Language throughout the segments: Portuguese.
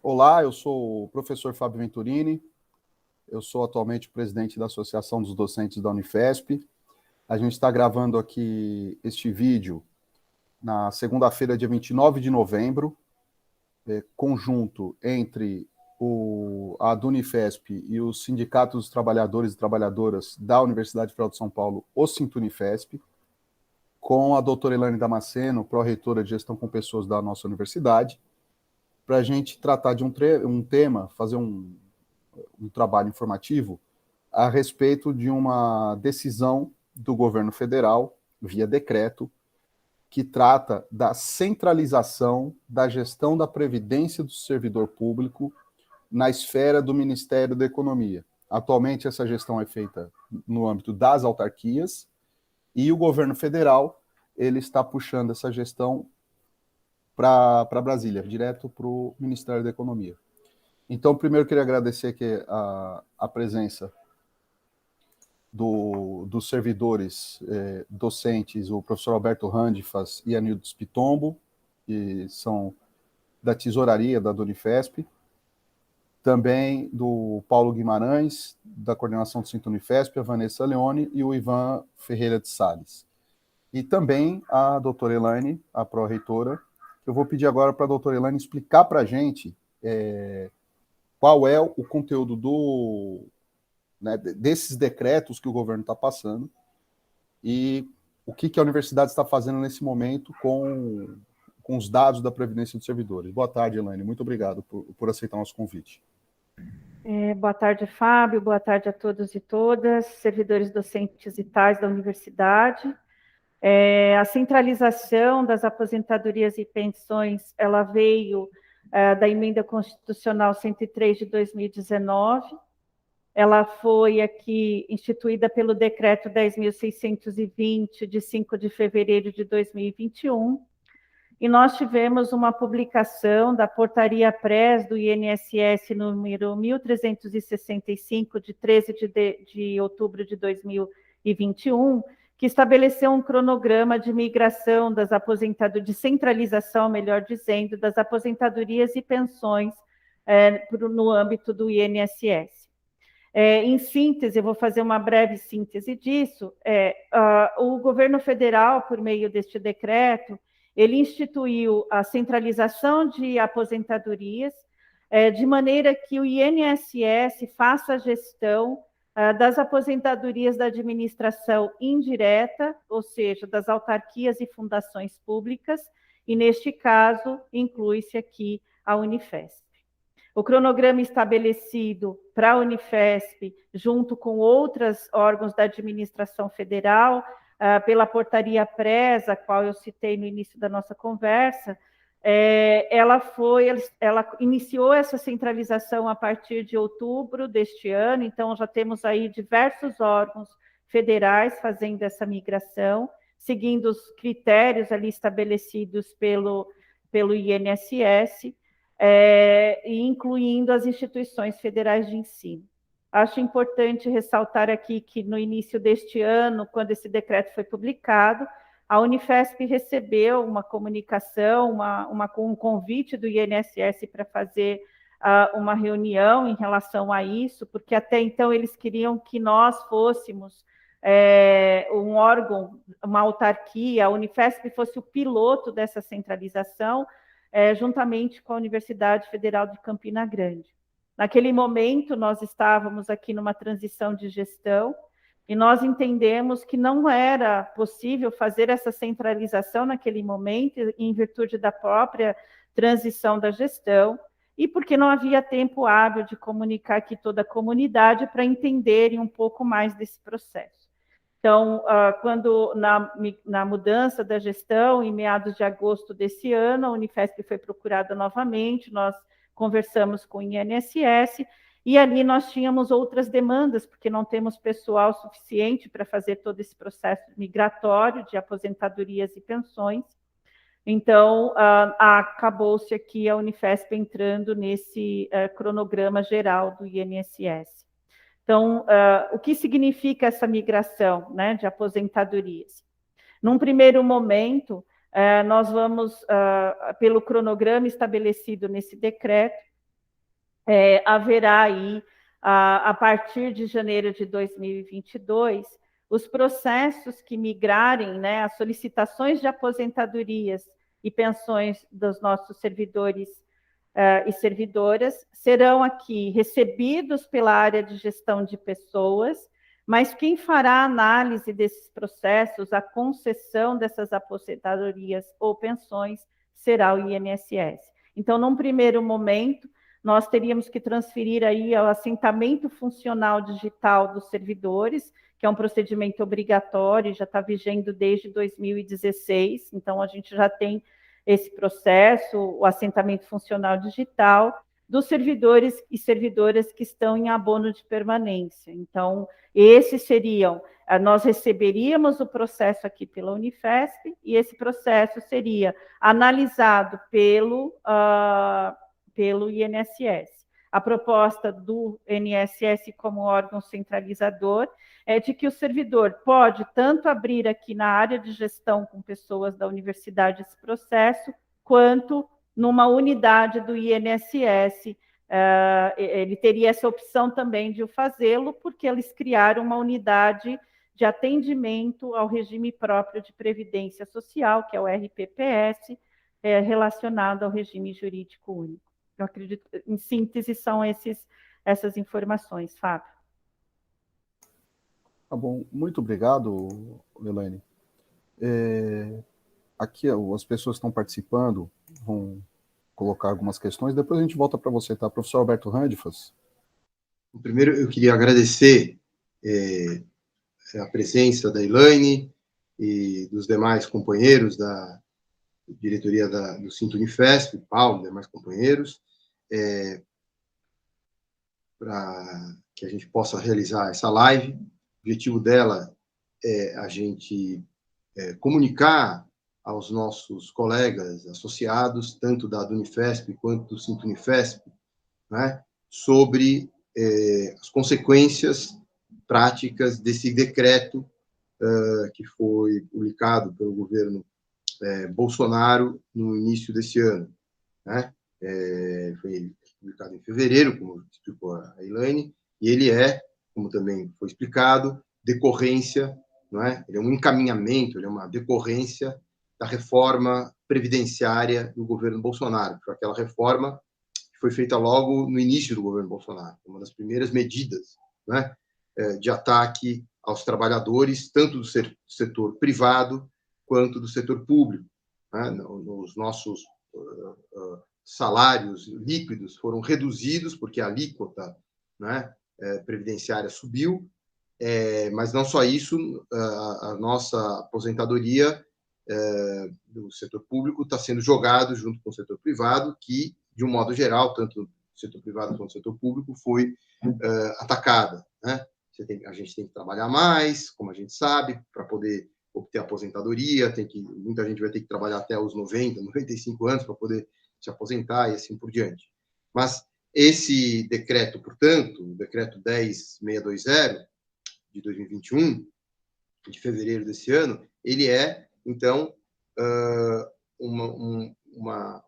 Olá, eu sou o professor Fábio Venturini, eu sou atualmente presidente da Associação dos Docentes da Unifesp. A gente está gravando aqui este vídeo na segunda-feira, dia 29 de novembro, conjunto entre a Unifesp e os sindicatos dos trabalhadores e trabalhadoras da Universidade Federal de São Paulo, o Sintunifesp, com a doutora Elaine Damasceno, pró-reitora de Gestão com Pessoas da nossa universidade, para a gente tratar de um tema, fazer um trabalho informativo a respeito de uma decisão do governo federal, via decreto, que trata da centralização da gestão da previdência do servidor público na esfera do Ministério da Economia. Atualmente, essa gestão é feita no âmbito das autarquias e o governo federal ele está puxando essa gestão para Brasília, direto para o Ministério da Economia. Então, primeiro, eu queria agradecer aqui a presença dos servidores docentes, o professor Alberto Randifas e Anildo Spitombo, que são da tesouraria da Unifesp, também do Paulo Guimarães, da coordenação do Sinto Unifesp, a Vanessa Leone e o Ivan Ferreira de Salles. E também a doutora Elaine, a pró-reitora. Eu vou pedir agora para a doutora Elaine explicar para a gente qual é o conteúdo desses decretos que o governo está passando e o que a universidade está fazendo nesse momento com os dados da Previdência dos Servidores. Boa tarde, Elaine. Muito obrigado por aceitar o nosso convite. Boa tarde, Fábio. Boa tarde a todos e todas, servidores docentes e tais da universidade. A centralização das aposentadorias e pensões, ela veio da Emenda Constitucional 103 de 2019. Ela foi aqui instituída pelo Decreto 10.620, de 5 de fevereiro de 2021, e nós tivemos uma publicação da Portaria Prés do INSS número 1365, de 13 de outubro de 2021, que estabeleceu um cronograma de migração das aposentadorias, de centralização, melhor dizendo, das aposentadorias e pensões no âmbito do INSS. Em síntese, eu vou fazer uma breve síntese disso. O governo federal, por meio deste decreto, ele instituiu a centralização de aposentadorias, de maneira que o INSS faça a gestão das aposentadorias da administração indireta, ou seja, das autarquias e fundações públicas, e neste caso inclui-se aqui a Unifesp. O cronograma estabelecido para a Unifesp, junto com outros órgãos da administração federal, pela portaria Prés, a qual eu citei no início da nossa conversa, ela iniciou essa centralização a partir de outubro deste ano, então já temos aí diversos órgãos federais fazendo essa migração, seguindo os critérios ali estabelecidos pelo INSS, e incluindo as instituições federais de ensino. Acho importante ressaltar aqui que no início deste ano, quando esse decreto foi publicado, a Unifesp recebeu uma comunicação, um convite do INSS para fazer uma reunião em relação a isso, porque até então eles queriam que nós fôssemos um órgão, uma autarquia, a Unifesp fosse o piloto dessa centralização, juntamente com a Universidade Federal de Campina Grande. Naquele momento, nós estávamos aqui numa transição de gestão e nós entendemos que não era possível fazer essa centralização naquele momento, em virtude da própria transição da gestão, e porque não havia tempo hábil de comunicar aqui toda a comunidade para entenderem um pouco mais desse processo. Então, quando na mudança da gestão, em meados de agosto desse ano, a Unifesp foi procurada novamente, nós conversamos com o INSS, e ali nós tínhamos outras demandas, porque não temos pessoal suficiente para fazer todo esse processo migratório de aposentadorias e pensões. Então, acabou-se aqui a Unifesp entrando nesse cronograma geral do INSS. Então, o que significa essa migração, né, de aposentadorias? Num primeiro momento, nós vamos, pelo cronograma estabelecido nesse decreto, haverá aí, a partir de janeiro de 2022, os processos que migrarem, né, as solicitações de aposentadorias e pensões dos nossos servidores e servidoras serão aqui recebidos pela área de gestão de pessoas, mas quem fará a análise desses processos, a concessão dessas aposentadorias ou pensões, será o INSS. Então, num primeiro momento, nós teríamos que transferir aí ao assentamento funcional digital dos servidores, que é um procedimento obrigatório, já está vigendo desde 2016, então a gente já tem esse processo, o assentamento funcional digital, dos servidores e servidoras que estão em abono de permanência. Então, esses seriam, nós receberíamos o processo aqui pela Unifesp, e esse processo seria analisado pelo INSS. A proposta do INSS como órgão centralizador é de que o servidor pode tanto abrir aqui na área de gestão com pessoas da universidade esse processo, quanto numa unidade do INSS. Ele teria essa opção também de o fazê-lo, porque eles criaram uma unidade de atendimento ao regime próprio de previdência social, que é o RPPS, relacionado ao regime jurídico único. Eu acredito, em síntese, são essas informações, Fábio. Tá bom, muito obrigado, Elaine. Aqui as pessoas que estão participando vão colocar algumas questões, depois a gente volta para você, tá? Professor Alberto Randifas. Primeiro, eu queria agradecer a presença da Elaine e dos demais companheiros da diretoria do Sinto Unifesp, Paulo e demais companheiros, para que a gente possa realizar essa live. O objetivo dela é a gente comunicar aos nossos colegas associados, tanto da Unifesp quanto do Sinto Unifesp, né, sobre as consequências práticas desse decreto que foi publicado pelo governo Bolsonaro no início desse ano, né? Foi publicado em fevereiro, como explicou a Elaine, e ele como também foi explicado, decorrência, não é? Ele é um encaminhamento, ele é uma decorrência da reforma previdenciária do governo Bolsonaro, que foi aquela reforma que foi feita logo no início do governo Bolsonaro, uma das primeiras medidas, né, de ataque aos trabalhadores, tanto do setor privado quanto do setor público, né? Os nossos salários líquidos foram reduzidos porque a alíquota, né, previdenciária subiu, mas não só isso, a nossa aposentadoria do setor público está sendo jogado junto com o setor privado, que, de um modo geral, tanto o setor privado quanto o setor público, foi atacada, né? A gente tem que trabalhar mais, como a gente sabe, para poder obter aposentadoria, muita gente vai ter que trabalhar até os 90, 95 anos para poder se aposentar e assim por diante. Mas esse decreto, portanto, o decreto 10.620 de 2021, de fevereiro desse ano, ele então, uma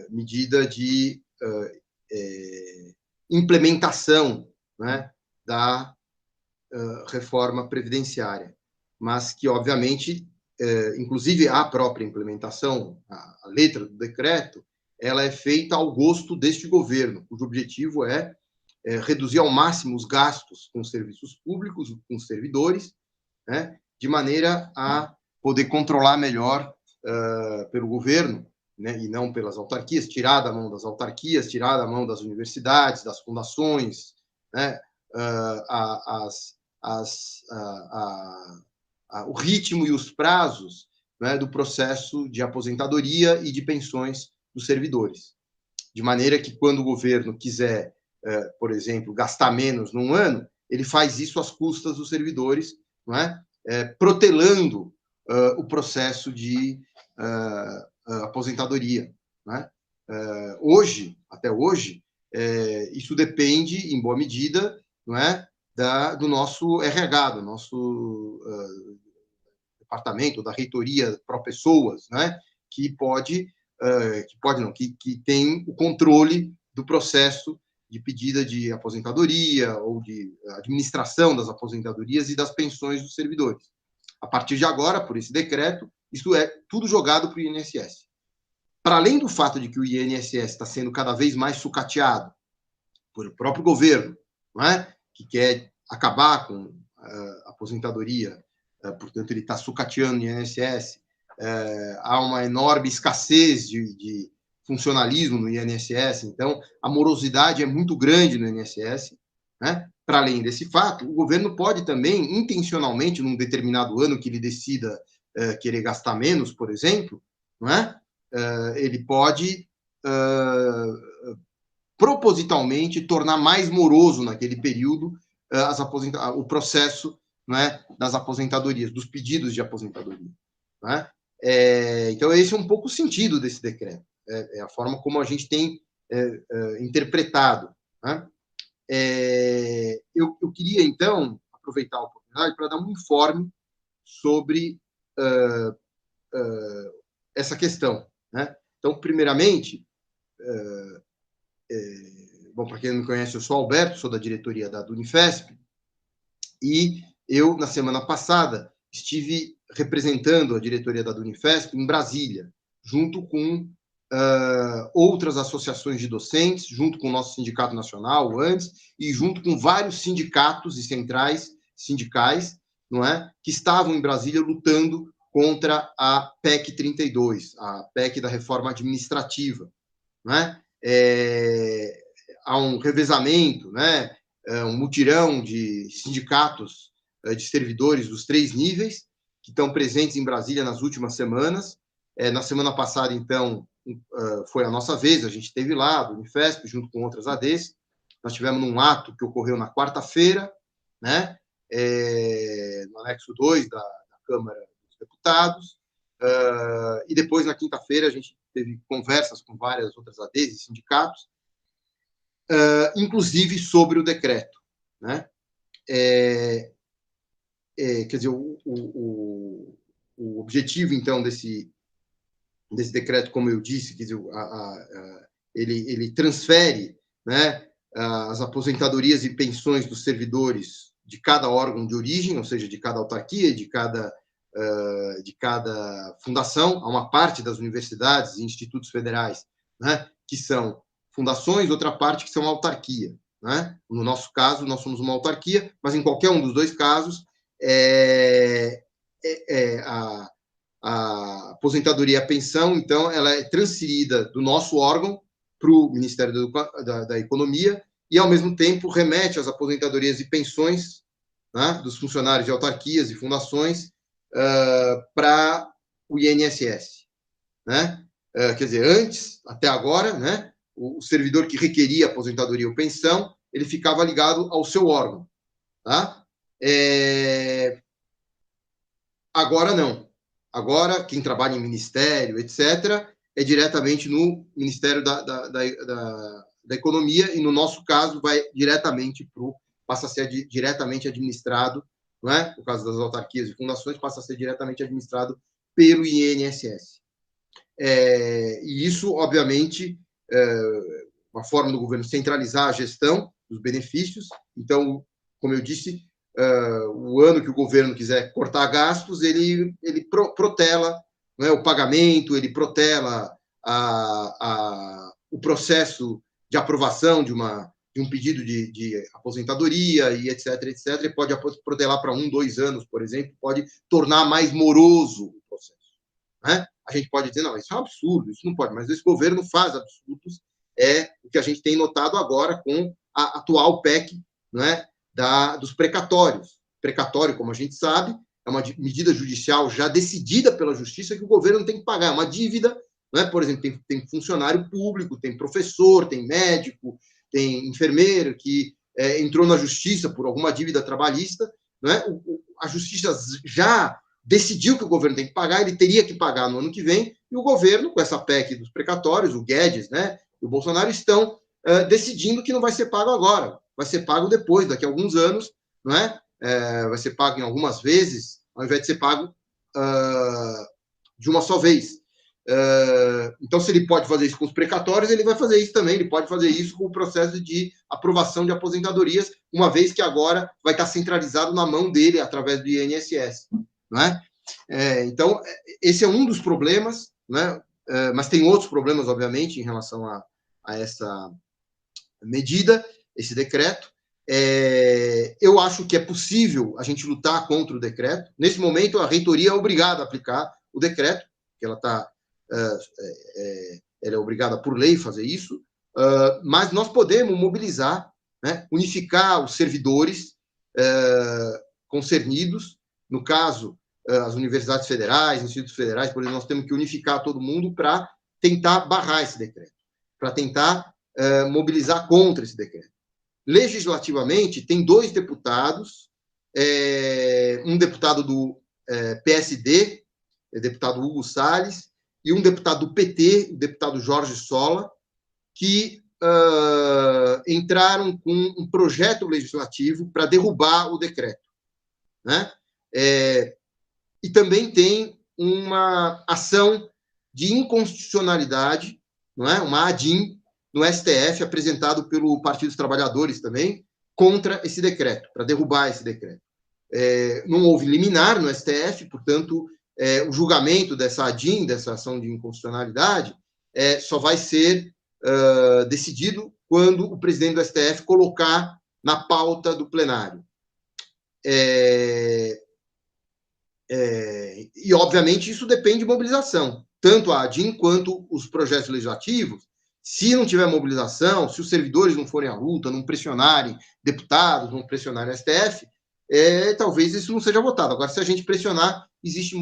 medida de implementação, né, da reforma previdenciária, mas que, obviamente, inclusive a própria implementação, a letra do decreto, ela é feita ao gosto deste governo, cujo objetivo é reduzir ao máximo os gastos com serviços públicos, com os servidores, né, de maneira a poder controlar melhor pelo governo, né, e não pelas autarquias, tirar da mão das autarquias, tirar da mão das universidades, das fundações, né, o ritmo e os prazos, né, do processo de aposentadoria e de pensões dos servidores. De maneira que, quando o governo quiser, por exemplo, gastar menos num ano, ele faz isso às custas dos servidores, não é? Protelando o processo de aposentadoria. Não é? Até hoje, isso depende, em boa medida, não é, do nosso RH, do nosso departamento, da reitoria pró-pessoas, né, que tem o controle do processo de pedida de aposentadoria ou de administração das aposentadorias e das pensões dos servidores. A partir de agora, por esse decreto, isso é tudo jogado para o INSS. Para além do fato de que o INSS está sendo cada vez mais sucateado pelo próprio governo, não é? Que quer acabar com a aposentadoria, portanto, ele está sucateando o INSS, há uma enorme escassez de funcionalismo no INSS, então a morosidade é muito grande no INSS, né? Para além desse fato, o governo pode também, intencionalmente, num determinado ano que ele decida querer gastar menos, por exemplo, não é? Ele pode propositalmente tornar mais moroso naquele período o processo, não é, das aposentadorias, dos pedidos de aposentadoria. Não é? Então, esse é um pouco o sentido desse decreto, é a forma como a gente tem interpretado. Né? Eu queria, então, aproveitar a oportunidade para dar um informe sobre essa questão. Né? Então, primeiramente, bom, para quem não me conhece, eu sou Alberto, sou da diretoria da Unifesp, e eu, na semana passada, estive representando a diretoria da Unifesp em Brasília, junto com outras associações de docentes, junto com o nosso sindicato nacional, o ANDES, e junto com vários sindicatos e centrais sindicais, não é, que estavam em Brasília lutando contra a PEC 32, a PEC da reforma administrativa. Não é? Há um revezamento, né, um mutirão de sindicatos de servidores dos 3 níveis que estão presentes em Brasília nas últimas semanas. Na semana passada, então, foi a nossa vez, a gente esteve lá, do Unifesp, junto com outras ADs. Nós tivemos um ato que ocorreu na quarta-feira, né, no anexo 2 da Câmara dos Deputados, e depois, na quinta-feira, a gente teve conversas com várias outras ADs e sindicatos, inclusive sobre o decreto. Né? Quer dizer, o objetivo, então, desse decreto, como eu disse, quer dizer, ele transfere, né, as aposentadorias e pensões dos servidores de cada órgão de origem, ou seja, de cada autarquia, de cada fundação, a uma parte das universidades e institutos federais, né, que são fundações, outra parte que são autarquia. Né? No nosso caso, nós somos uma autarquia, mas em qualquer um dos dois casos, a aposentadoria e a pensão, então, ela é transferida do nosso órgão para o Ministério da Economia e, ao mesmo tempo, remete as aposentadorias e pensões, né, dos funcionários de autarquias e fundações para o INSS. Né? Quer dizer, antes, até agora, né, o servidor que requeria aposentadoria ou pensão, ele ficava ligado ao seu órgão. Tá? Agora não. Agora, quem trabalha em ministério, etc., é diretamente no Ministério da Economia, e no nosso caso, passa a ser diretamente administrado, não é? No caso das autarquias e fundações, passa a ser diretamente administrado pelo INSS. E isso, obviamente, uma forma do governo centralizar a gestão dos benefícios. Então, como eu disse, o ano que o governo quiser cortar gastos, ele protela, não é, o pagamento, ele protela o processo de aprovação de um pedido de aposentadoria e etc. Ele pode protelar para 1, 2 anos, por exemplo, pode tornar mais moroso o processo. Né? A gente pode dizer, não, isso é um absurdo, isso não pode, mas esse governo faz absurdos, o que a gente tem notado agora com a atual PEC, não é, dos precatórios. Precatório, como a gente sabe, é uma medida judicial já decidida pela Justiça que o governo tem que pagar, é uma dívida, não é? Por exemplo, tem funcionário público, tem professor, tem médico, tem enfermeiro que entrou na Justiça por alguma dívida trabalhista, não é? A Justiça já decidiu que o governo tem que pagar, ele teria que pagar no ano que vem, e o governo, com essa PEC dos precatórios, o Guedes, né, e o Bolsonaro estão decidindo que não vai ser pago agora, vai ser pago depois, daqui a alguns anos, não é? Vai ser pago em algumas vezes, ao invés de ser pago de uma só vez. Então, se ele pode fazer isso com os precatórios, ele vai fazer isso também. Ele pode fazer isso com o processo de aprovação de aposentadorias, uma vez que agora vai estar centralizado na mão dele através do INSS, não é? Então, esse é um dos problemas, né? Mas tem outros problemas, obviamente, em relação a essa medida, esse decreto. Eu acho que é possível a gente lutar contra o decreto. Nesse momento, a reitoria é obrigada a aplicar o decreto, que ela é obrigada por lei a fazer isso, mas nós podemos mobilizar, né, unificar os servidores concernidos, no caso, as universidades federais, institutos federais, por exemplo, nós temos que unificar todo mundo para tentar barrar esse decreto, para tentar mobilizar contra esse decreto. Legislativamente, tem 2 deputados, um deputado do PSD, deputado Hugo Salles, e um deputado do PT, o deputado Jorge Sola, que entraram com um projeto legislativo para derrubar o decreto, né? E também tem uma ação de inconstitucionalidade, não é? Uma ADIM no STF, apresentado pelo Partido dos Trabalhadores também, contra esse decreto, para derrubar esse decreto. Não houve liminar no STF, portanto, o julgamento dessa ADIM, dessa ação de inconstitucionalidade, só vai ser decidido quando o presidente do STF colocar na pauta do plenário. E, obviamente, isso depende de mobilização. Tanto a ADIM quanto os projetos legislativos, se não tiver mobilização, se os servidores não forem à luta, não pressionarem deputados, não pressionarem o STF, talvez isso não seja votado. Agora, se a gente pressionar, existem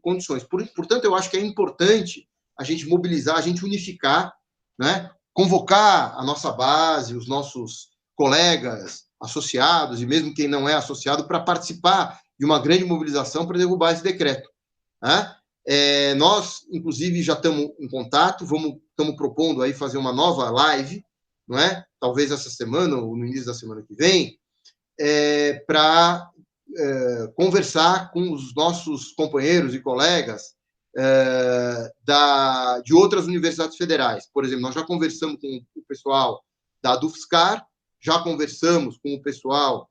condições. Portanto, eu acho que é importante a gente mobilizar, a gente unificar, né? Convocar a nossa base, os nossos colegas associados, e mesmo quem não é associado, para participar de uma grande mobilização para derrubar esse decreto, né? Nós, inclusive, já estamos em contato, estamos propondo aí fazer uma nova live, não é? Talvez essa semana ou no início da semana que vem, para conversar com os nossos companheiros e colegas de outras universidades federais. Por exemplo, nós já conversamos com o pessoal da DUFSCar, já conversamos com o pessoal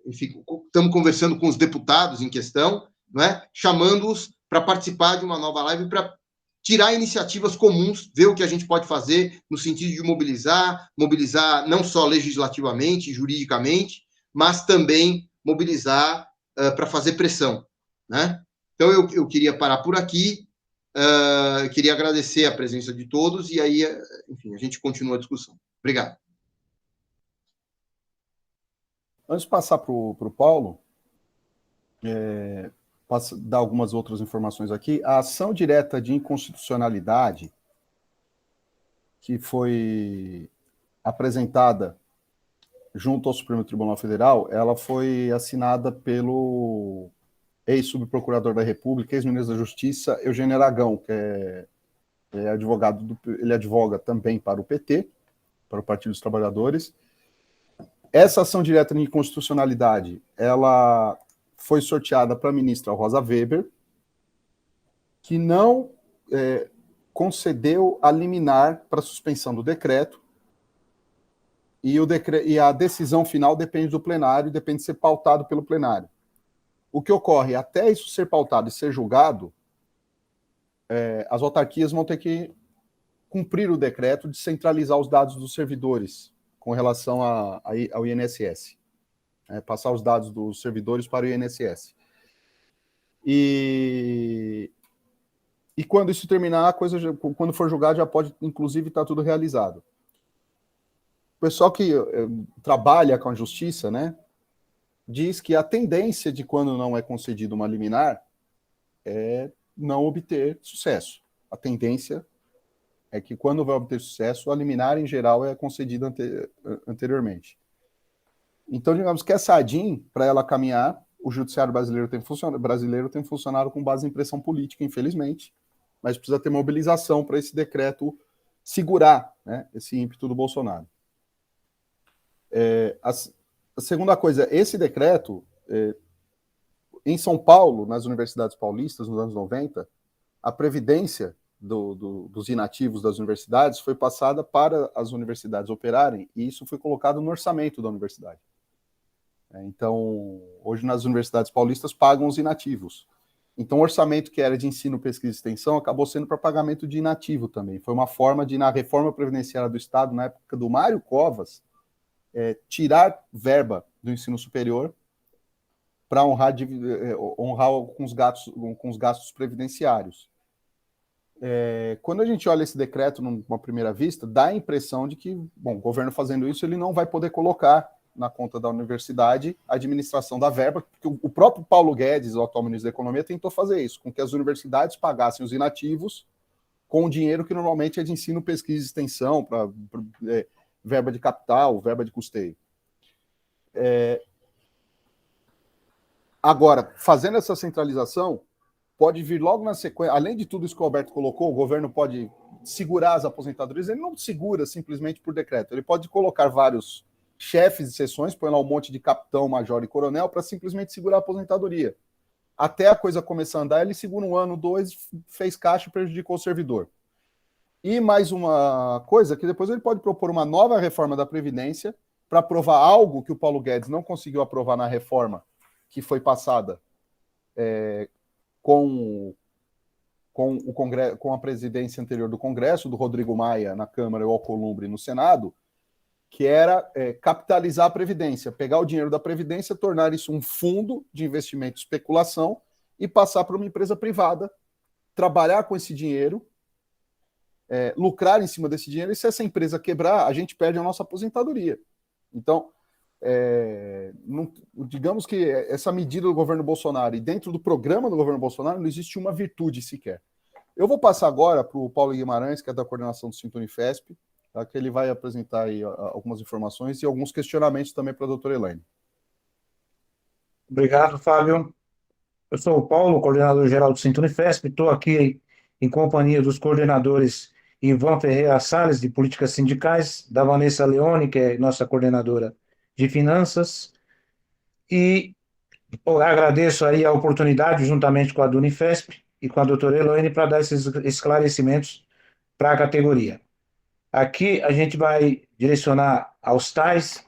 enfim, estamos conversando com os deputados em questão, não é? Chamando-os para participar de uma nova live para tirar iniciativas comuns, ver o que a gente pode fazer no sentido de mobilizar não só legislativamente, juridicamente, mas também mobilizar para fazer pressão, né? Então, eu queria parar por aqui, queria agradecer a presença de todos, e aí, enfim, a gente continua a discussão. Obrigado. Antes de passar para o Paulo, dar algumas outras informações aqui. A ação direta de inconstitucionalidade que foi apresentada junto ao Supremo Tribunal Federal, ela foi assinada pelo ex-subprocurador da República, ex-ministro da Justiça, Eugênio Aragão, que é advogado, ele advoga também para o PT, para o Partido dos Trabalhadores. Essa ação direta de inconstitucionalidade, ela foi sorteada para a ministra Rosa Weber, que não concedeu a liminar para a suspensão do decreto, e a decisão final depende do plenário, depende de ser pautado pelo plenário. O que ocorre, até isso ser pautado e ser julgado, as autarquias vão ter que cumprir o decreto de centralizar os dados dos servidores com relação ao INSS. Passar os dados dos servidores para o INSS. E quando isso terminar, quando for julgado, já pode, inclusive, estar tudo realizado. O pessoal que trabalha com a justiça, né, diz que a tendência de quando não é concedida uma liminar é não obter sucesso. A tendência é que quando vai obter sucesso, a liminar, em geral, é concedida anteriormente. Então, digamos que essa ADIM, para ela caminhar, o judiciário brasileiro tem funcionado com base em pressão política, infelizmente, mas precisa ter mobilização para esse decreto segurar, né, esse ímpeto do Bolsonaro. A segunda coisa, esse decreto, em São Paulo, nas universidades paulistas, nos anos 90, a previdência dos inativos das universidades foi passada para as universidades operarem, e isso foi colocado no orçamento da universidade. Então, hoje nas universidades paulistas pagam os inativos. Então, o orçamento que era de ensino, pesquisa e extensão acabou sendo para pagamento de inativo também. Foi uma forma de, na reforma previdenciária do Estado, na época do Mário Covas, tirar verba do ensino superior para honrar com os gastos previdenciários. Quando a gente olha esse decreto numa primeira vista, dá a impressão de que, bom, o governo fazendo isso, ele não vai poder colocar na conta da universidade a administração da verba, porque o próprio Paulo Guedes, o atual ministro da Economia, tentou fazer isso, com que as universidades pagassem os inativos com o dinheiro que normalmente é de ensino, pesquisa e extensão, para verba de capital, verba de custeio. Agora, fazendo essa centralização, pode vir logo na sequência, além de tudo isso que o Alberto colocou, o governo pode segurar as aposentadorias, ele não segura simplesmente por decreto, ele pode colocar vários chefes de seções, põe lá um monte de capitão, major e coronel para simplesmente segurar a aposentadoria. Até a coisa começar a andar, ele segura 1 ano, 2, fez caixa e prejudicou o servidor. E mais uma coisa, que depois ele pode propor uma nova reforma da Previdência para aprovar algo que o Paulo Guedes não conseguiu aprovar na reforma que foi passada com a presidência anterior do Congresso, do Rodrigo Maia na Câmara e o Alcolumbre no Senado, que era capitalizar a Previdência, pegar o dinheiro da Previdência, tornar isso um fundo de investimento e especulação e passar para uma empresa privada, trabalhar com esse dinheiro, lucrar em cima desse dinheiro, e se essa empresa quebrar, a gente perde a nossa aposentadoria. Então, digamos que essa medida do governo Bolsonaro, e dentro do programa do governo Bolsonaro, não existe uma virtude sequer. Eu vou passar agora para o Paulo Guimarães, que é da coordenação do Sinto Unifesp, tá, que ele vai apresentar aí algumas informações e alguns questionamentos também para a doutora Elaine. Obrigado, Fábio. Eu sou o Paulo, coordenador-geral do Sinto Unifesp, estou aqui em companhia dos coordenadores Ivan Ferreira Salles, de Políticas Sindicais, da Vanessa Leone, que é nossa coordenadora de Finanças, e agradeço aí a oportunidade, juntamente com a do Unifesp e com a doutora Elaine, para dar esses esclarecimentos para a categoria. Aqui a gente vai direcionar aos tais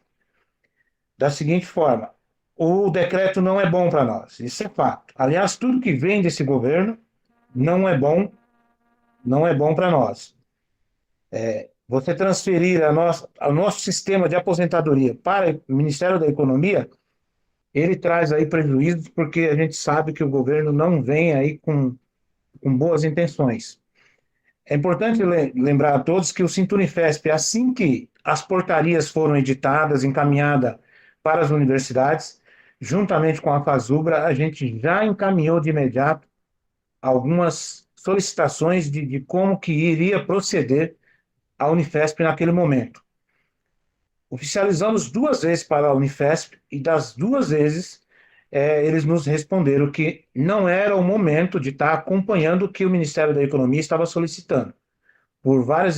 da seguinte forma: o decreto não é bom para nós, isso é fato. Aliás, tudo que vem desse governo não é bom para nós. Você transferir o nosso sistema de aposentadoria para o Ministério da Economia, ele traz aí prejuízos, porque a gente sabe que o governo não vem aí com boas intenções. É importante lembrar a todos que o Sinto Unifesp, assim que as portarias foram editadas, encaminhadas para as universidades, juntamente com a FASUBRA, a gente já encaminhou de imediato algumas solicitações de como que iria proceder a Unifesp naquele momento. Oficializamos 2 vezes para a Unifesp e das 2 vezes eles nos responderam que não era o momento de estar acompanhando o que o Ministério da Economia estava solicitando, por várias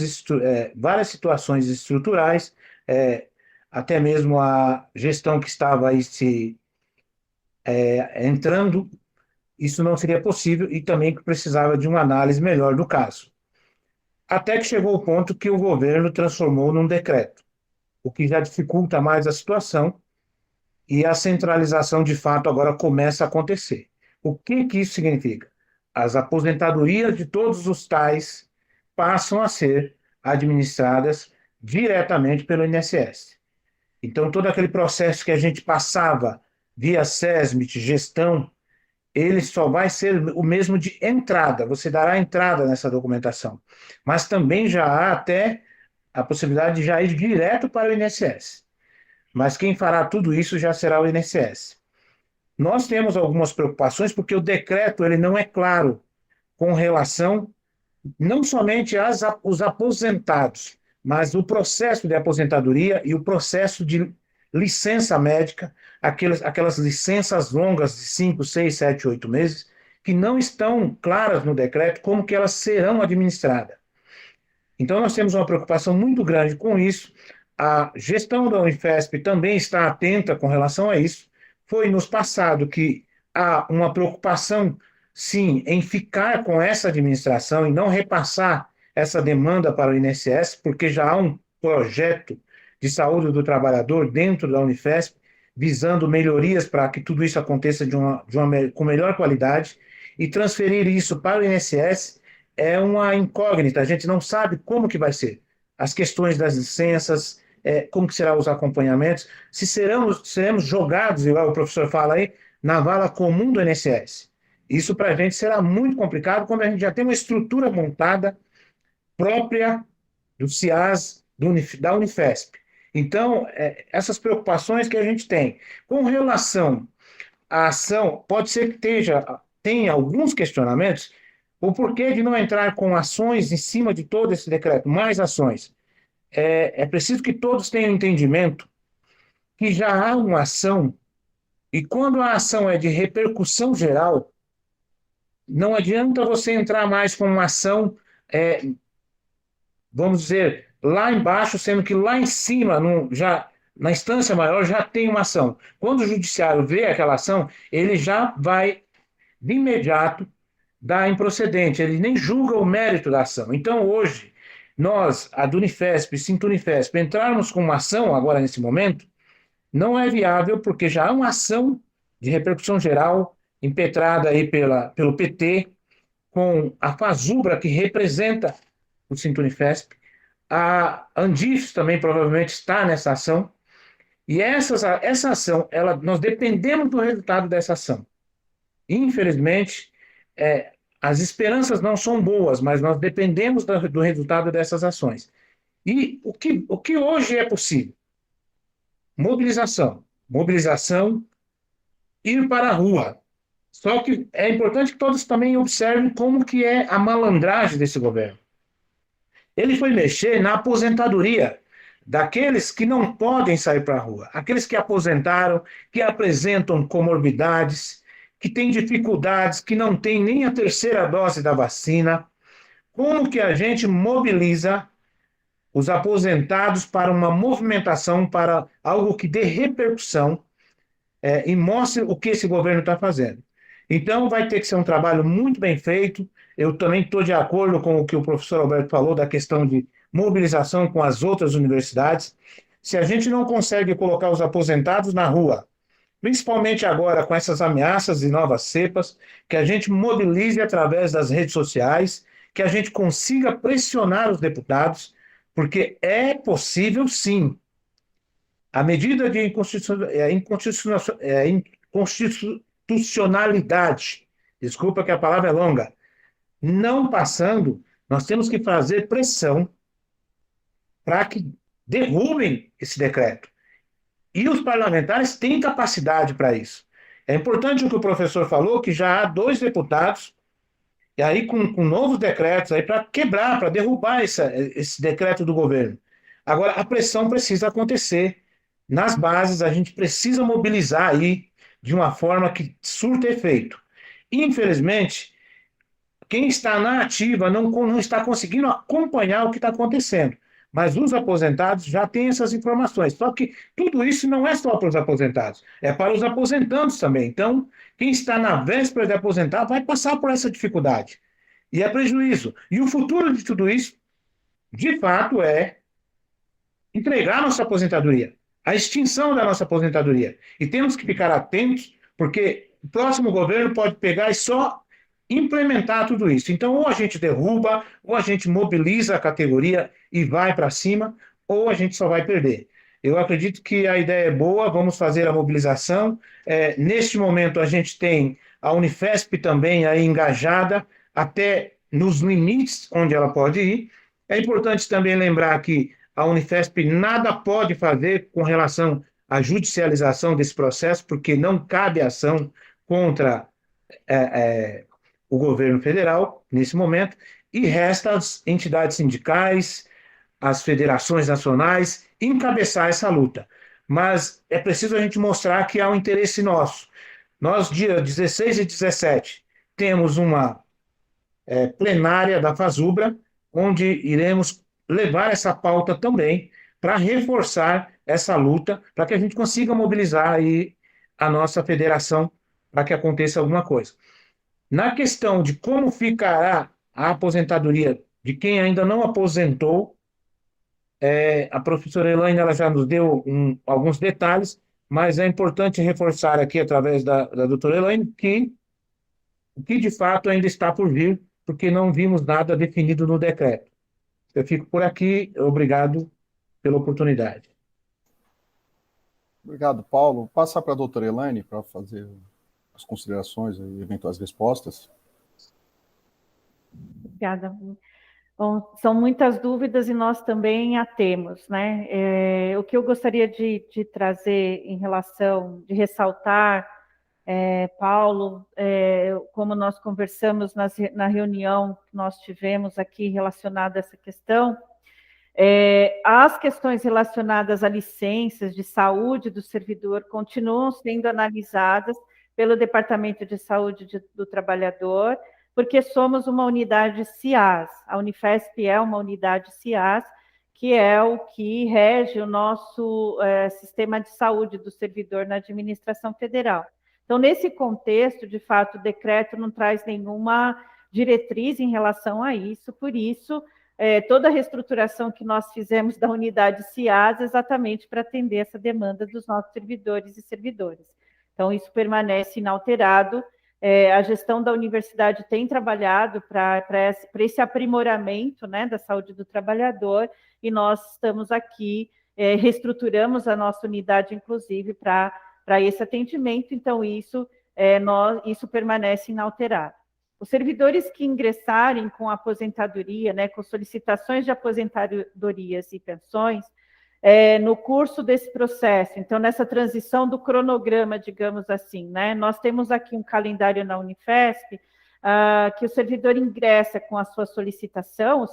situações estruturais, até mesmo a gestão que estava aí entrando, isso não seria possível e também que precisava de uma análise melhor do caso. Até que chegou o ponto que o governo transformou num decreto, o que já dificulta mais a situação, e a centralização de fato agora começa a acontecer. O que isso significa? As aposentadorias de todos os tais passam a ser administradas diretamente pelo INSS. Então, todo aquele processo que a gente passava via SESMIT, gestão, ele só vai ser o mesmo de entrada, você dará entrada nessa documentação. Mas também já há até a possibilidade de já ir direto para o INSS. Mas quem fará tudo isso já será o INSS. Nós temos algumas preocupações porque o decreto ele não é claro com relação não somente os aposentados, mas o processo de aposentadoria e o processo de licença médica, aquelas licenças longas de 5, 6, 7, 8 meses, que não estão claras no decreto como que elas serão administradas. Então, nós temos uma preocupação muito grande com isso, a gestão da Unifesp também está atenta com relação a isso. Foi nos passado que há uma preocupação, sim, em ficar com essa administração e não repassar essa demanda para o INSS, porque já há um projeto de saúde do trabalhador dentro da Unifesp, visando melhorias para que tudo isso aconteça com melhor qualidade, e transferir isso para o INSS é uma incógnita, a gente não sabe como que vai ser. As questões das licenças, como que serão os acompanhamentos, se seremos jogados, igual o professor fala aí, na vala comum do INSS. Isso para a gente será muito complicado quando a gente já tem uma estrutura montada própria do CIAS, da Unifesp. Então, essas preocupações que a gente tem. Com relação à ação, pode ser que tenha alguns questionamentos, o porquê de não entrar com ações em cima de todo esse decreto, mais ações. É preciso que todos tenham entendimento que já há uma ação, e quando a ação é de repercussão geral, não adianta você entrar mais com uma ação, vamos dizer, lá embaixo, sendo que lá em cima, na instância maior, já tem uma ação. Quando o judiciário vê aquela ação, ele já vai, de imediato, dar improcedente, ele nem julga o mérito da ação. Então, hoje, nós, a Dunifesp, Sintunifesp, entrarmos com uma ação agora nesse momento, não é viável, porque já há uma ação de repercussão geral impetrada aí pelo PT, com a Fazubra, que representa o Sintunifesp, a Andif também provavelmente está nessa ação, e essa ação, nós dependemos do resultado dessa ação. Infelizmente, as esperanças não são boas, mas nós dependemos do resultado dessas ações. E o que hoje é possível? Mobilização, ir para a rua. Só que é importante que todos também observem como que é a malandragem desse governo. Ele foi mexer na aposentadoria daqueles que não podem sair para a rua, aqueles que aposentaram, que apresentam comorbidades, que têm dificuldades, que não têm nem a terceira dose da vacina. Como que a gente mobiliza os aposentados para uma movimentação, para algo que dê repercussão e mostre o que esse governo está fazendo? Então, vai ter que ser um trabalho muito bem feito. Eu também estou de acordo com o que o professor Alberto falou da questão de mobilização com as outras universidades. Se a gente não consegue colocar os aposentados na rua, principalmente agora com essas ameaças de novas cepas, que a gente mobilize através das redes sociais, que a gente consiga pressionar os deputados, porque é possível, sim. A medida de inconstitucionalidade, desculpa que a palavra é longa, não passando, nós temos que fazer pressão para que derrubem esse decreto. E os parlamentares têm capacidade para isso. É importante o que o professor falou, que já há 2 deputados, e aí com novos decretos, para quebrar, para derrubar esse decreto do governo. Agora, a pressão precisa acontecer nas bases, a gente precisa mobilizar aí de uma forma que surta efeito. Infelizmente, quem está na ativa não está conseguindo acompanhar o que está acontecendo. Mas os aposentados já têm essas informações. Só que tudo isso não é só para os aposentados, é para os aposentantes também. Então, quem está na véspera de aposentar vai passar por essa dificuldade. E é prejuízo. E o futuro de tudo isso, de fato, é entregar nossa aposentadoria, a extinção da nossa aposentadoria. E temos que ficar atentos, porque o próximo governo pode pegar e só implementar tudo isso. Então, ou a gente derruba, ou a gente mobiliza a categoria e vai para cima, ou a gente só vai perder. Eu acredito que a ideia é boa, vamos fazer a mobilização. Neste momento, a gente tem a Unifesp também aí engajada, até nos limites onde ela pode ir. É importante também lembrar que a Unifesp nada pode fazer com relação à judicialização desse processo, porque não cabe ação contra o governo federal, nesse momento, e resta às entidades sindicais, às federações nacionais, encabeçar essa luta. Mas é preciso a gente mostrar que há um interesse nosso. Nós, dia 16 e 17, temos uma plenária da Fazubra, onde iremos levar essa pauta também para reforçar essa luta, para que a gente consiga mobilizar aí a nossa federação para que aconteça alguma coisa. Na questão de como ficará a aposentadoria de quem ainda não aposentou, a professora Elaine ela já nos deu alguns detalhes, mas é importante reforçar aqui, através da doutora Elaine, que o que de fato ainda está por vir, porque não vimos nada definido no decreto. Eu fico por aqui, obrigado pela oportunidade. Obrigado, Paulo. Passar para a doutora Elaine para fazer as considerações e eventuais respostas. Obrigada. Bom, são muitas dúvidas e nós também a temos, né? O que eu gostaria de trazer em relação, de ressaltar, Paulo, como nós conversamos na reunião que nós tivemos aqui relacionada a essa questão, as questões relacionadas a licenças de saúde do servidor continuam sendo analisadas pelo Departamento de Saúde do Trabalhador, porque somos uma unidade CIAS. A Unifesp é uma unidade CIAS, que é o que rege o nosso sistema de saúde do servidor na administração federal. Então, nesse contexto, de fato, o decreto não traz nenhuma diretriz em relação a isso, por isso, toda a reestruturação que nós fizemos da unidade CIAS exatamente para atender essa demanda dos nossos servidores e servidoras. Então, isso permanece inalterado. A gestão da universidade tem trabalhado para esse aprimoramento, né, da saúde do trabalhador, e nós estamos aqui, reestruturamos a nossa unidade, inclusive, para esse atendimento, então isso permanece inalterado. Os servidores que ingressarem com aposentadoria, né, com solicitações de aposentadorias e pensões, no curso desse processo, então, nessa transição do cronograma, digamos assim, né, nós temos aqui um calendário na Unifesp, que o servidor ingressa com a sua solicitação,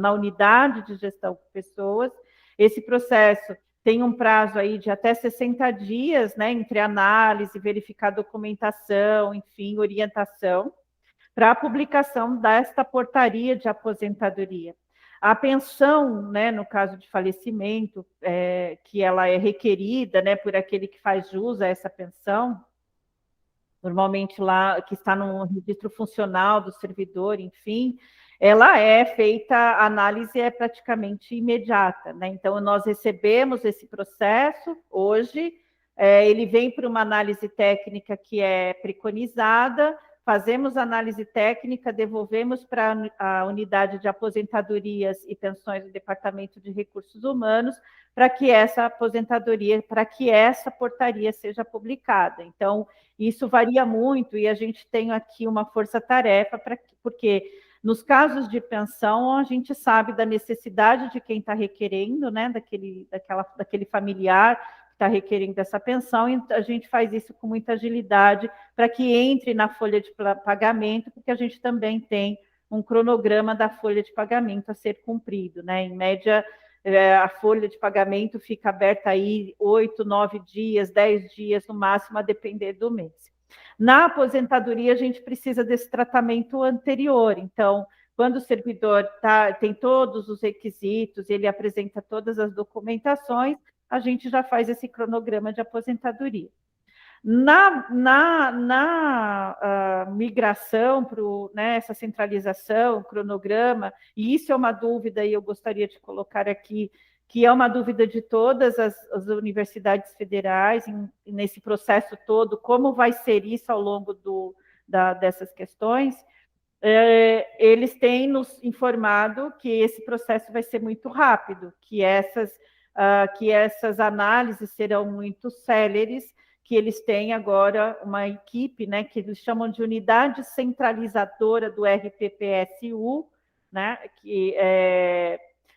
na unidade de gestão de pessoas. Esse processo tem um prazo aí de até 60 dias, né, entre análise, verificar documentação, enfim, orientação, para a publicação desta portaria de aposentadoria. A pensão, né, no caso de falecimento, que ela é requerida, né, por aquele que faz jus a essa pensão, normalmente lá, que está no registro funcional do servidor, enfim, ela é feita, a análise é praticamente imediata, né? Então, nós recebemos esse processo hoje, ele vem para uma análise técnica que é preconizada, fazemos análise técnica, devolvemos para a unidade de aposentadorias e pensões do Departamento de Recursos Humanos, para que essa portaria seja publicada. Então, isso varia muito e a gente tem aqui uma força-tarefa, porque nos casos de pensão, a gente sabe da necessidade de quem está requerendo, né, daquele familiar que está requerendo essa pensão, e a gente faz isso com muita agilidade para que entre na folha de pagamento, porque a gente também tem um cronograma da folha de pagamento a ser cumprido, né? Em média, a folha de pagamento fica aberta aí 8, 9 dias, 10 dias no máximo, a depender do mês. Na aposentadoria, a gente precisa desse tratamento anterior. Então, quando o servidor tem todos os requisitos, ele apresenta todas as documentações, a gente já faz esse cronograma de aposentadoria. Na migração para essa centralização, cronograma, e isso é uma dúvida, e eu gostaria de colocar aqui, que é uma dúvida de todas as universidades federais, nesse processo todo, como vai ser isso ao longo dessas questões, eles têm nos informado que esse processo vai ser muito rápido, que essas análises serão muito céleres, que eles têm agora uma equipe, né, que eles chamam de unidade centralizadora do RPPSU, né,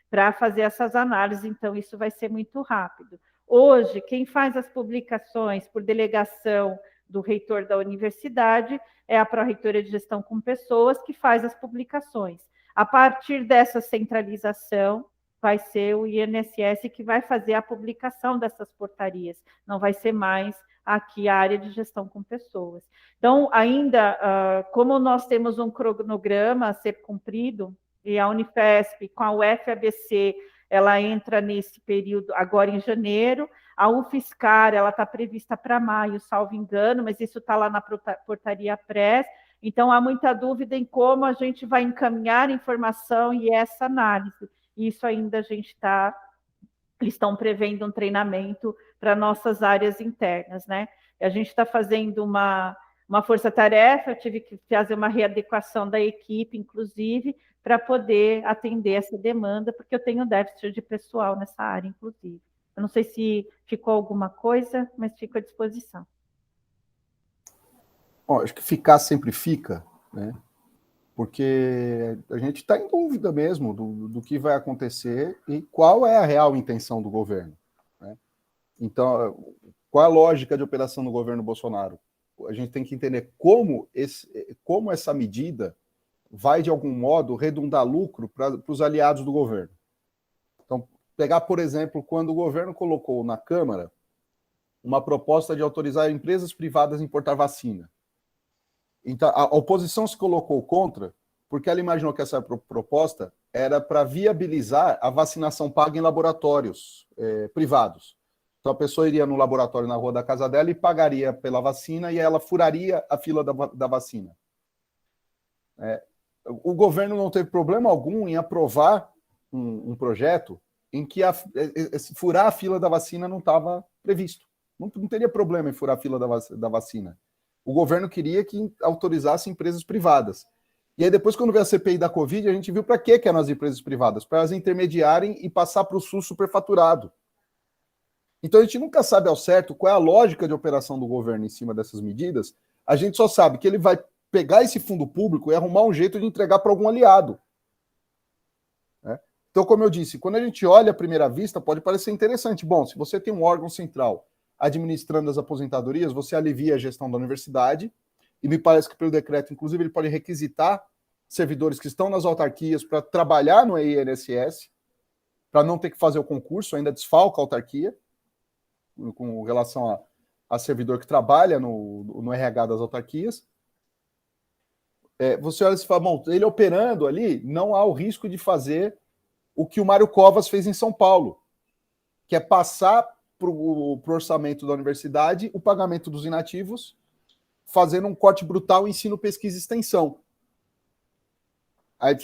para fazer essas análises, então isso vai ser muito rápido. Hoje, quem faz as publicações por delegação do reitor da universidade é a Pró-Reitoria de Gestão com Pessoas, que faz as publicações. A partir dessa centralização, vai ser o INSS que vai fazer a publicação dessas portarias, não vai ser mais aqui a área de gestão com pessoas. Então, ainda, como nós temos um cronograma a ser cumprido, e a Unifesp, com a UFABC, ela entra nesse período agora em janeiro. A UFSCar, ela está prevista para maio, salvo engano, mas isso está lá na portaria PRES. Então, há muita dúvida em como a gente vai encaminhar a informação e essa análise. Isso ainda a gente está... Eles estão prevendo um treinamento para nossas áreas internas, né? A gente está fazendo uma força-tarefa, eu tive que fazer uma readequação da equipe, inclusive, para poder atender essa demanda, porque eu tenho déficit de pessoal nessa área, inclusive. Eu não sei se ficou alguma coisa, mas fico à disposição. Bom, acho que ficar sempre fica, né? Porque a gente está em dúvida mesmo do que vai acontecer e qual é a real intenção do governo, né? Então, qual é a lógica de operação do governo Bolsonaro? A gente tem que entender como essa medida vai, de algum modo, redundar lucro para os aliados do governo. Então, pegar, por exemplo, quando o governo colocou na Câmara uma proposta de autorizar empresas privadas a importar vacina. Então, a oposição se colocou contra, porque ela imaginou que essa proposta era para viabilizar a vacinação paga em laboratórios privados. Então, a pessoa iria no laboratório na rua da casa dela e pagaria pela vacina e ela furaria a fila da vacina. O governo não teve problema algum em aprovar um projeto em que furar a fila da vacina não estava previsto. Não teria problema em furar a fila da vacina. O governo queria que autorizasse empresas privadas. E aí depois, quando veio a CPI da Covid, a gente viu para que eram as empresas privadas? Para elas intermediarem e passar para o SUS superfaturado. Então a gente nunca sabe ao certo qual é a lógica de operação do governo em cima dessas medidas. A gente só sabe que ele vai pegar esse fundo público e arrumar um jeito de entregar para algum aliado. Né? Então, como eu disse, quando a gente olha à primeira vista, pode parecer interessante. Bom, se você tem um órgão central administrando as aposentadorias, você alivia a gestão da universidade, e me parece que pelo decreto, inclusive, ele pode requisitar servidores que estão nas autarquias para trabalhar no INSS, para não ter que fazer o concurso, ainda desfalca a autarquia, com relação a servidor que trabalha no RH das autarquias. Você olha e fala, bom, ele operando ali, não há o risco de fazer o que o Mário Covas fez em São Paulo, que é passar para o orçamento da universidade o pagamento dos inativos, fazendo um corte brutal em ensino, pesquisa e extensão. Aí,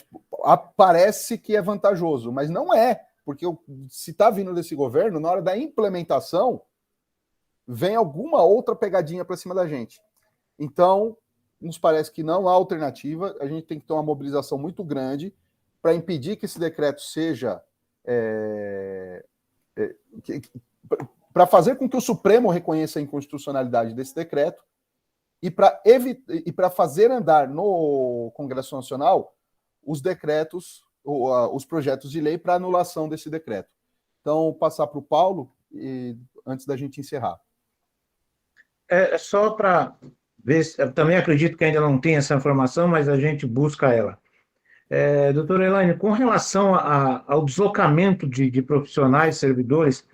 parece que é vantajoso, mas não é, porque se está vindo desse governo, na hora da implementação, vem alguma outra pegadinha para cima da gente. Então, nos parece que não há alternativa, a gente tem que ter uma mobilização muito grande para impedir que esse decreto seja... para fazer com que o Supremo reconheça a inconstitucionalidade desse decreto e para fazer andar no Congresso Nacional os decretos, os projetos de lei para anulação desse decreto. Então, passar para o Paulo, antes da gente encerrar. Só para ver, eu também acredito que ainda não tem essa informação, mas a gente busca ela. Doutora Elaine, com relação ao deslocamento de profissionais, servidores,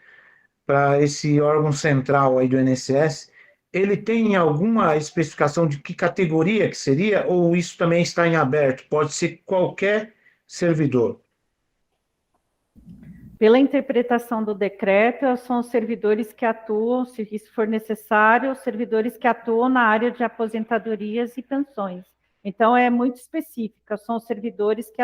para esse órgão central aí do INSS, ele tem alguma especificação de que categoria que seria, ou isso também está em aberto? Pode ser qualquer servidor? Pela interpretação do decreto, são os servidores que atuam, se isso for necessário, os servidores que atuam na área de aposentadorias e pensões. Então, é muito específica, são os servidores que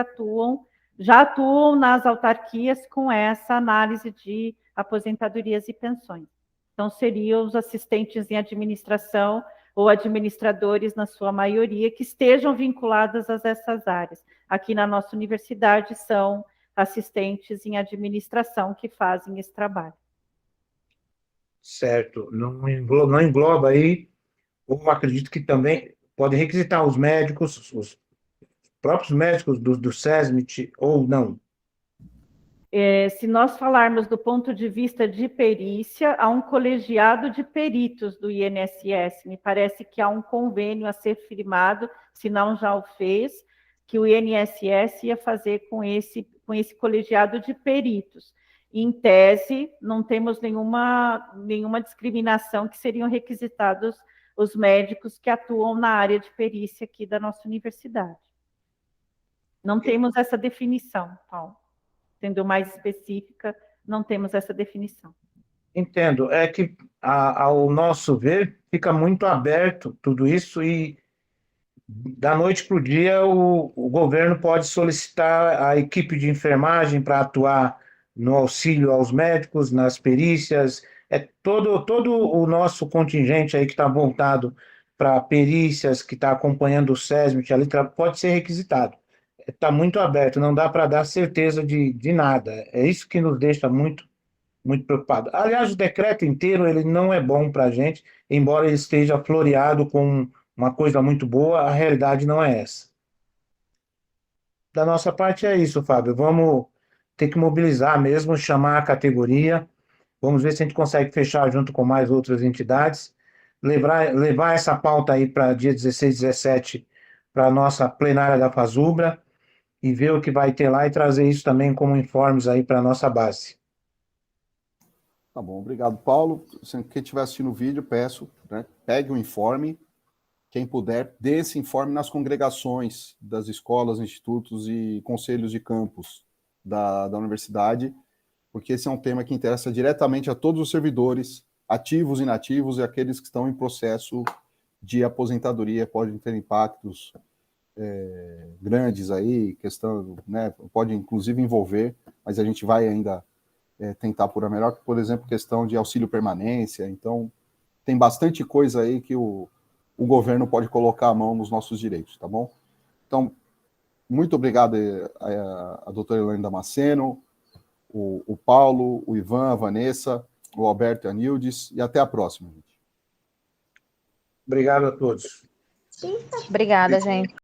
já atuam nas autarquias com essa análise de aposentadorias e pensões. Então, seriam os assistentes em administração ou administradores, na sua maioria, que estejam vinculados a essas áreas. Aqui na nossa universidade são assistentes em administração que fazem esse trabalho. Certo. Não engloba aí, ou acredito que também pode requisitar os médicos, os próprios médicos do SESMIT, ou não? Se nós falarmos do ponto de vista de perícia, há um colegiado de peritos do INSS. Me parece que há um convênio a ser firmado, se não já o fez, que o INSS ia fazer com esse colegiado de peritos. Em tese, não temos nenhuma discriminação que seriam requisitados os médicos que atuam na área de perícia aqui da nossa universidade. Não temos essa definição, Paulo. Sendo mais específica, não temos essa definição. Entendo. É que, ao nosso ver, fica muito aberto tudo isso e, da noite para o dia, o governo pode solicitar a equipe de enfermagem para atuar no auxílio aos médicos, nas perícias. Todo o nosso contingente aí que está voltado para perícias, que está acompanhando o SESMIT ali, pode ser requisitado. Está muito aberto, não dá para dar certeza de nada. É isso que nos deixa muito preocupado. Aliás, o decreto inteiro ele não é bom para a gente, embora ele esteja floreado com uma coisa muito boa, a realidade não é essa. Da nossa parte é isso, Fábio. Vamos ter que mobilizar mesmo, chamar a categoria, vamos ver se a gente consegue fechar junto com mais outras entidades, levar essa pauta aí para dia 16, 17, para a nossa plenária da FASUBRA, e ver o que vai ter lá e trazer isso também como informes aí para a nossa base. Tá bom, obrigado, Paulo. Quem estiver assistindo o vídeo, peço, né, pegue o informe, quem puder, dê esse informe nas congregações das escolas, institutos e conselhos de campus da universidade, porque esse é um tema que interessa diretamente a todos os servidores, ativos e inativos, e aqueles que estão em processo de aposentadoria, podem ter impactos grandes aí, questão, né, pode inclusive envolver, mas a gente vai ainda tentar por a melhor, por exemplo, questão de auxílio permanência. Então, tem bastante coisa aí que o governo pode colocar a mão nos nossos direitos, tá bom? Então, muito obrigado a doutora Elaine Damasceno, o Paulo, o Ivan, a Vanessa, o Alberto e a Nildes, e até a próxima, gente. Obrigado a todos. Obrigada, gente.